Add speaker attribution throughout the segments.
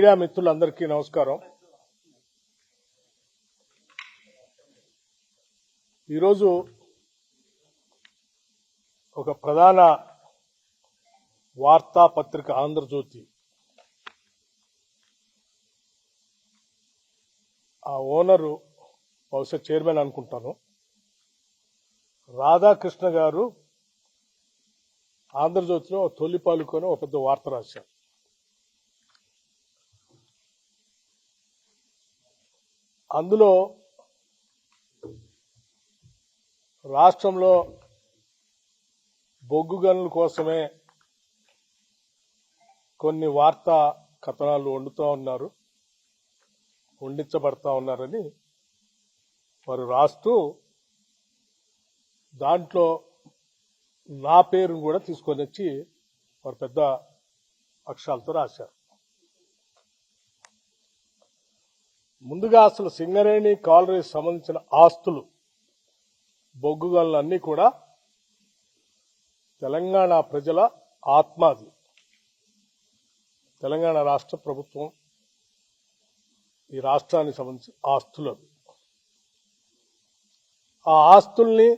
Speaker 1: Media మిత్రులందరికీ నమస్కారం. ఈరోజు ఒక ప్రధాన వార్తాపత్రిక ఆంధ్రజ్యోతి ఆ ఓనరు బహుశా చైర్మన్ అనుకుంటాను, రాధాకృష్ణ గారు ఆంధ్రజ్యోతిలో తొలి పాలుకొని ఒక పెద్ద వార్త రాశారు. అందులో రాష్ట్రంలో బొగ్గు గనుల కోసమే కొన్ని వార్తా కథనాలు వండించబడతా ఉన్నారని వారు రాస్తూ దాంట్లో నా పేరును కూడా తీసుకొని వచ్చి వారు పెద్ద అక్షరాలతో రాశారు. ముందుగా అసలు సింగరేణి కాలరీకి సంబంధించిన ఆస్తులు బొగ్గు గనులన్నీ కూడా తెలంగాణ ప్రజల ఆత్మాది. తెలంగాణ రాష్ట్ర ప్రభుత్వం ఈ రాష్ట్రానికి సంబంధించిన ఆస్తులు. ఆ ఆస్తుల్ని,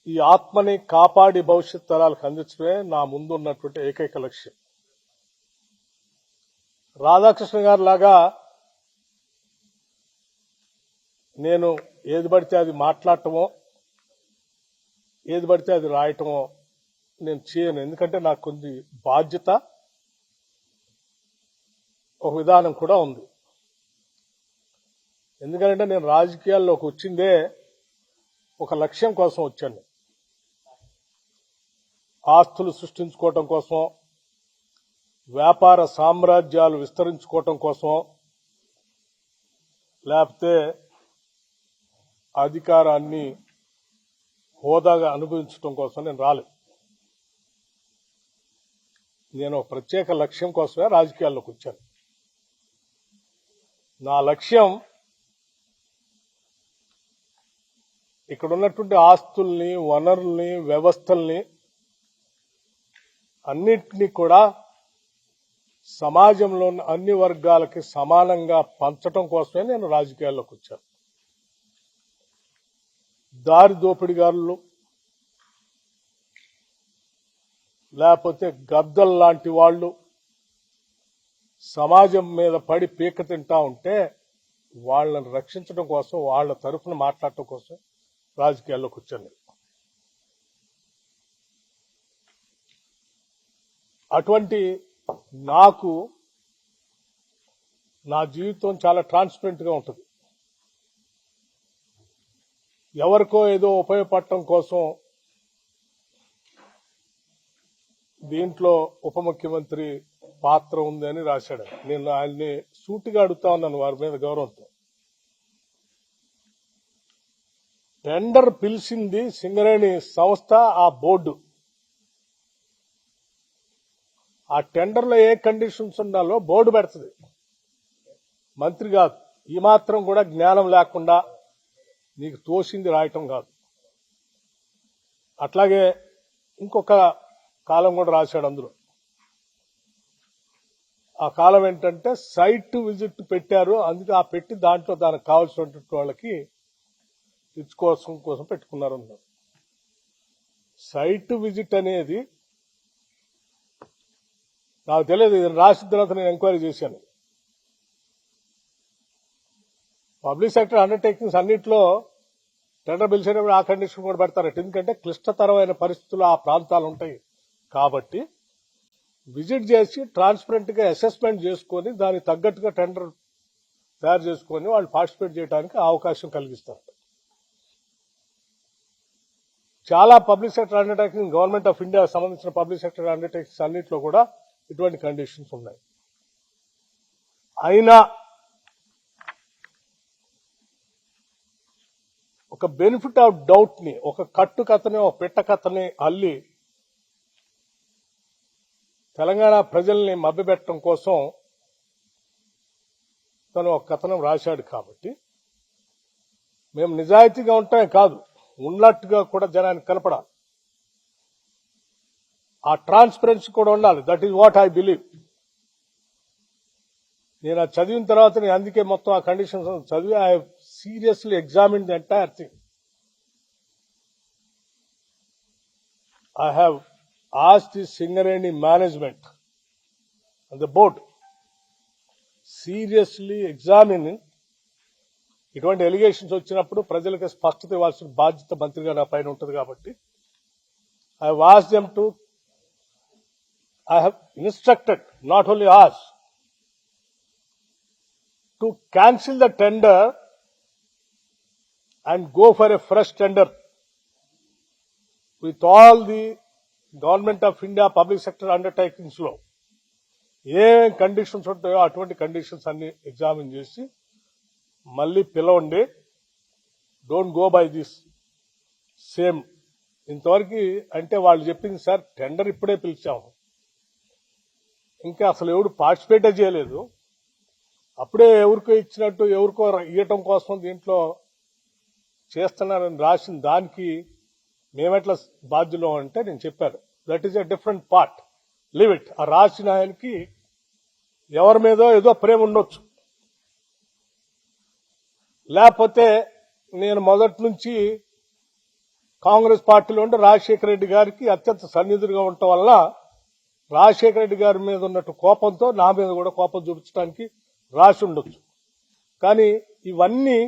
Speaker 1: ఈ ఆత్మని కాపాడి భవిష్యత్ తరాలకు అందించడమే నా ముందు ఉన్నటువంటి ఏకైక లక్ష్యం. రాధాకృష్ణ గారి లాగా నేను ఏది పడితే అది మాట్లాడటమో, ఏది పడితే అది రాయటమో నేను చేయను. ఎందుకంటే నాకు కొన్ని బాధ్యత, ఒక విధానం కూడా ఉంది. ఎందుకంటే నేను రాజకీయాల్లోకి వచ్చిందే ఒక లక్ష్యం కోసం వచ్చాను. ఆస్తులు సృష్టించుకోవటం కోసం, వ్యాపార సామ్రాజ్యాలు విస్తరించుకోవటం కోసం, లేకపోతే అధికారాన్ని హోదాగా అనుభవించడం కోసం నేను రాలేదు. నేను ఒక ప్రత్యేక లక్ష్యం కోసమే రాజకీయాల్లోకి వచ్చాను. నా లక్ష్యం ఇక్కడ ఉన్నటువంటి ఆస్తుల్ని, వనరుల్ని, వ్యవస్థల్ని అన్నిటినీ కూడా సమాజంలో అన్ని వర్గాలకి సమానంగా పంచటం కోసమే నేను రాజకీయాల్లోకి వచ్చాను. దారి దోపిడిగారులు, లేకపోతే గద్దల్ లాంటి వాళ్ళు సమాజం మీద పడి పీక తింటా ఉంటే వాళ్ళని రక్షించడం కోసం, వాళ్ళ తరఫున మాట్లాడటం కోసం రాజకీయాల్లోకి వచ్చాను. అటువంటి నాకు నా జీవితం చాలా ట్రాన్స్పరెంట్ గా ఉంటుంది. ఎవరికో ఏదో ఉపయోగపడటం కోసం దీంట్లో ఉప ముఖ్యమంత్రి పాత్ర ఉంది అని రాశాడు. నేను ఆయన్ని సూటిగా అడుగుతా ఉన్నాను వారి మీద గౌరవంతో. టెండర్ పిలిచింది సింగరేణి సంస్థ, ఆ బోర్డు. ఆ టెండర్లో ఏ కండిషన్స్ ఉండాలో బోర్డు పెడుతుంది, మంత్రి కాదు. ఈ మాత్రం కూడా జ్ఞానం లేకుండా నీకు తోసింది రాయటం కాదు. అట్లాగే ఇంకొక కాలం కూడా రాశాడు అందులో. ఆ కాలం ఏంటంటే సైట్ విజిట్ పెట్టారు, అందుకే ఆ పెట్టి దాంట్లో దానికి కావాల్సినటువంటి వాళ్ళకి ఇచ్చుకోసం కోసం పెట్టుకున్నారు అన్నారు. సైట్ విజిట్ అనేది నాకు తెలియదు. ఇది రాసిన తర్వాత నేను ఎంక్వైరీ చేశాను. పబ్లిక్ సెక్టర్ అండర్టేకింగ్స్ అన్నింటిలో టెండర్ పిలిచేటప్పుడు ఆ కండిషన్ కూడా పెడతారట. ఎందుకంటే క్లిష్టతరమైన పరిస్థితులు ఆ ప్రాంతాలు ఉంటాయి కాబట్టి విజిట్ చేసి ట్రాన్స్పరెంట్ గా అసెస్మెంట్ చేసుకుని దానికి తగ్గట్టుగా టెండర్ తయారు చేసుకుని వాళ్ళు పార్టిసిపేట్ చేయడానికి అవకాశం కలిగిస్తారు. చాలా public sector undertaking, government of India సంబంధించిన పబ్లిక్ సెక్టర్ అండర్టేకింగ్స్ అన్నింటిలో కూడా ఇటువంటి కండిషన్స్ ఉన్నాయి. అయినా ఒక బెనిఫిట్ ఆఫ్ డౌట్ ని, ఒక కట్టు కథని, ఒక పెట్ట కథని అల్లి తెలంగాణ ప్రజల్ని మభ్యపెట్టడం కోసం తను ఒక కథనం రాశాడు. కాబట్టి మేము నిజాయితీగా ఉంటామే కాదు, ఉన్నట్టుగా కూడా జనానికి కనపడాలి. ఆ ట్రాన్స్పరెన్సీ కూడా ఉండాలి. That is what I believe. నేను అది చదివిన తర్వాత నేను అందుకే మొత్తం ఆ కండిషన్స్ చదివి I seriously examine the entire thing. I have asked the Singareni management and the board seriously examining ఇటువంటి ఎలిగేషన్స్ వచ్చినప్పుడు ప్రజలకు స్పష్టత ఇవ్వాల్సిన బాధ్యత మంత్రిగా నా పైన ఉంటుంది కాబట్టి I have asked them to, I have instructed, not only asked, to cancel the tender and go for a fresh tender with all the Government of India public sector undertakings లో ఏ కండిషన్స్ ఉంటాయో అటువంటి conditions అన్ని examine చేసి మళ్ళీ పిలవండి. Don't go by this same. ఇంతవరకు అంటే వాళ్ళు చెప్పింది సార్ టెండర్ ఇప్పుడే పిలిచాము, ఇంకా అసలు ఎవరు పార్టిసిపేటే చేయలేదు, అప్పుడే ఎవరికో ఇచ్చినట్టు ఎవరికో ఇవ్వటం కోసం దీంట్లో చేస్తున్నారని రాసిన దానికి మేమెట్లా బాధ్యులు అంటే నేను చెప్పాను that is a different part, live it. ఆ రాసిన ఆయనకి ఎవరి మీదో ఏదో ప్రేమ ఉండొచ్చు, లేకపోతే నేను మొదటి నుంచి కాంగ్రెస్ పార్టీలో ఉండి రాజశేఖర రెడ్డి గారికి అత్యంత సన్నిధులుగా ఉండటం వల్ల రాజశేఖర రెడ్డి గారి మీద ఉన్నట్టు కోపంతో నా మీద కూడా కోపం చూపించడానికి రాసి ఉండొచ్చు. కానీ ఇవన్నీ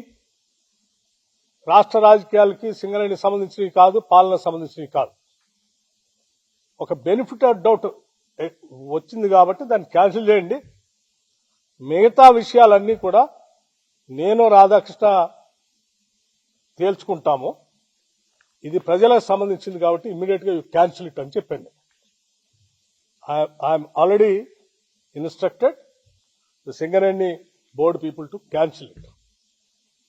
Speaker 1: రాష్ట్ర రాజకీయాలకి సింగరేణికి సంబంధించినవి కాదు, పాలనకు సంబంధించినవి కాదు. ఒక బెనిఫిట్ ఆఫ్ డౌట్ వచ్చింది కాబట్టి దాన్ని క్యాన్సిల్ చేయండి. మిగతా విషయాలన్నీ కూడా నేను రాధాకృష్ణ తేల్చుకుంటాము. ఇది ప్రజలకు సంబంధించింది కాబట్టి ఇమ్మీడియట్ గా క్యాన్సిల్ ఇట్ అని చెప్పండి. I'm already instructed the Singareni board people to cancel it.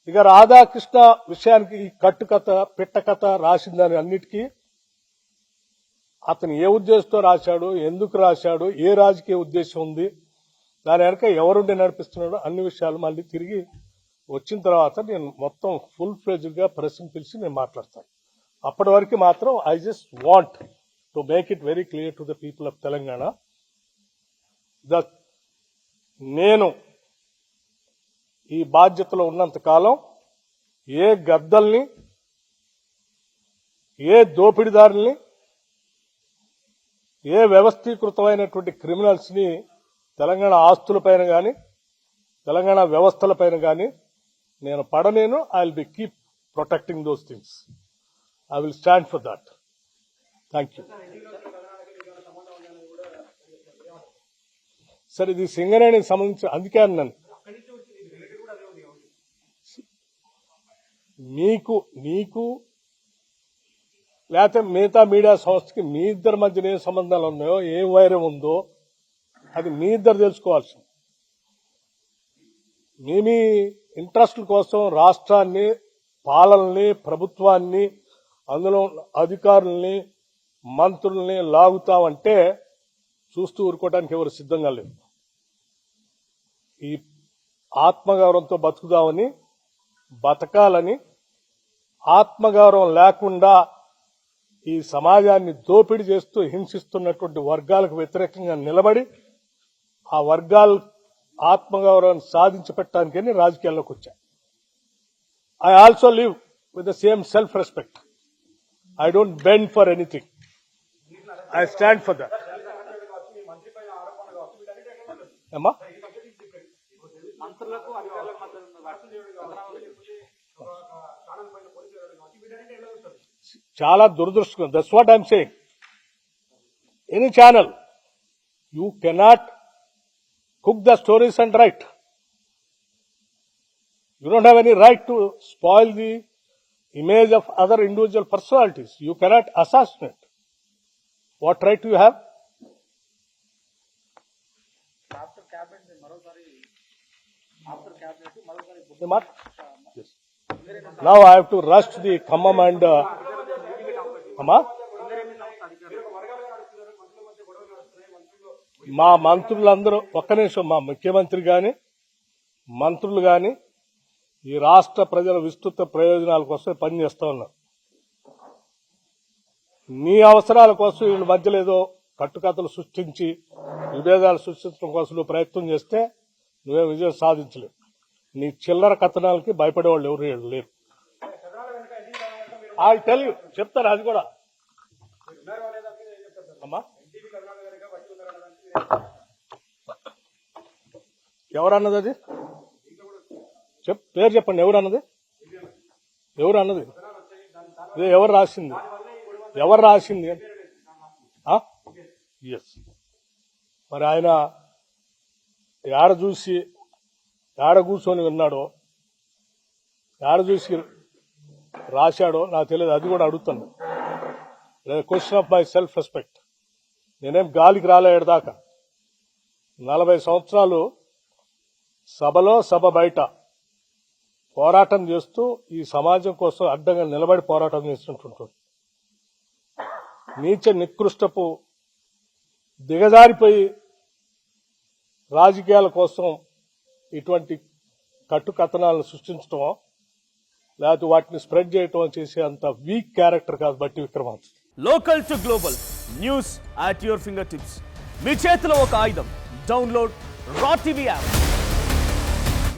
Speaker 1: ఇక రాధాకృష్ణ విషయానికి ఈ కట్టుకథ పిట్టకథ రాసిందని అన్నిటికీ అతను ఏ ఉద్దేశంతో రాశాడు, ఎందుకు రాశాడు, ఏ రాజకీయ ఉద్దేశం ఉంది, దాని వెనక ఎవరుండి నడిపిస్తున్నాడో అన్ని విషయాలు మళ్ళీ తిరిగి వచ్చిన తర్వాత నేను మొత్తం ఫుల్ ఫ్లెడ్జ్డ్ గా ప్రెస్ని పిలిచి నేను మాట్లాడతాను. అప్పటి వరకు మాత్రం I just want to make it very clear to the people of Telangana that నేను ఈ బాధ్యతలో ఉన్నంత కాలం ఏ గద్దల్ని, ఏ దోపిడీదారుల్ని, ఏ వ్యవస్థీకృతమైనటువంటి క్రిమినల్స్ ని తెలంగాణ ఆస్తులపైన కానీ తెలంగాణ వ్యవస్థలపైన కానీ నేను పడనేను. I will be keep protecting those things. I will stand for that. Thank you sir. ఇది సింగరేణికి సంబంధించి అందుకే అన్నాను నీకు లేకపోతే మిగతా మీడియా సంస్థకి మీ ఇద్దరి మధ్యన ఏ సంబంధాలు ఉన్నాయో, ఏం వైరం ఉందో అది మీ ఇద్దరు తెలుసుకోవాల్సింది. మీ ఇంట్రెస్ట్ల కోసం రాష్ట్రాన్ని, పాలనని, ప్రభుత్వాన్ని, అందులో అధికారుల్ని, మంత్రుల్ని లాగుతామంటే చూస్తూ ఊరుకోవడానికి ఎవరు సిద్ధంగా లేదు. ఈ ఆత్మగౌరవంతో బతుకుదామని, బతకాలని, ఆత్మగౌరవం లేకుండా ఈ సమాజాన్ని దోపిడీ చేస్తూ హింసిస్తున్నటువంటి వర్గాలకు వ్యతిరేకంగా నిలబడి ఆ వర్గాల ఆత్మగౌరవాన్ని సాధించి పెట్టడానికని రాజకీయాల్లోకి వచ్చాయి. I also live with the same self respect. I don't bend for anything. I stand for that. అమ్మా చాలా దురదృష్టం. That's what I'm saying. Any channel you cannot cook the stories and write. You don't have any right to spoil the image of other individual personalities. You cannot assassinate. What right do you have? Yes. Now I have to rush to the Khammam and Amma. మా మంత్రులందరూ ఒక్క నిమిషం, మా ముఖ్యమంత్రి గాని మంత్రులు గాని ఈ రాష్ట్ర ప్రజల విస్తృత ప్రయోజనాల కోసం పనిచేస్తా ఉన్నారు. నీ అవసరాల కోసం వీళ్ళ మధ్యలో ఏదో కట్టుకథలు సృష్టించి విభేదాలు సృష్టించడం కోసం ప్రయత్నం చేస్తే నువ్వే విజయం సాధించలేవు. నీ చిల్లర కథనాలకి భయపడేవాళ్ళు ఎవరు లేరు. చెప్తారు అది కూడా అమ్మా. ఎవరన్నది అది? పేరు చెప్పండి. ఎవరన్నది? ఇది ఎవరు రాసింది? ఎస్. మరి ఆయన ఏడ కూర్చొని విన్నాడో, ఏడ చూసి రాశాడో నాకు తెలియదు. అది కూడా అడుగుతాను. Question of my self respect. నేనేం గాలికి రాలేడు దాకా 40 సంవత్సరాలు సభ బయట పోరాటం చేస్తూ ఈ సమాజం కోసం అడ్డంగా నిలబడి పోరాటం చేస్తుంటుంటాడు. నీచ నికృష్టపు దిగజారిపోయి రాజకీయాల కోసం ఇటువంటి కట్టుకథనాలను సృష్టించడం, లేకపోతే వాటిని స్ప్రెడ్ చేయటం చేసే అంత వీక్ క్యారెక్టర్ కాదు Bhatti Vikramarka.
Speaker 2: Local to global news at your fingertips. మీ చేతిలో ఒక ఆయుధం. Download Raw TV app.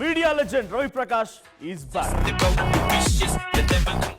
Speaker 2: Media legend Ravi Prakash is back.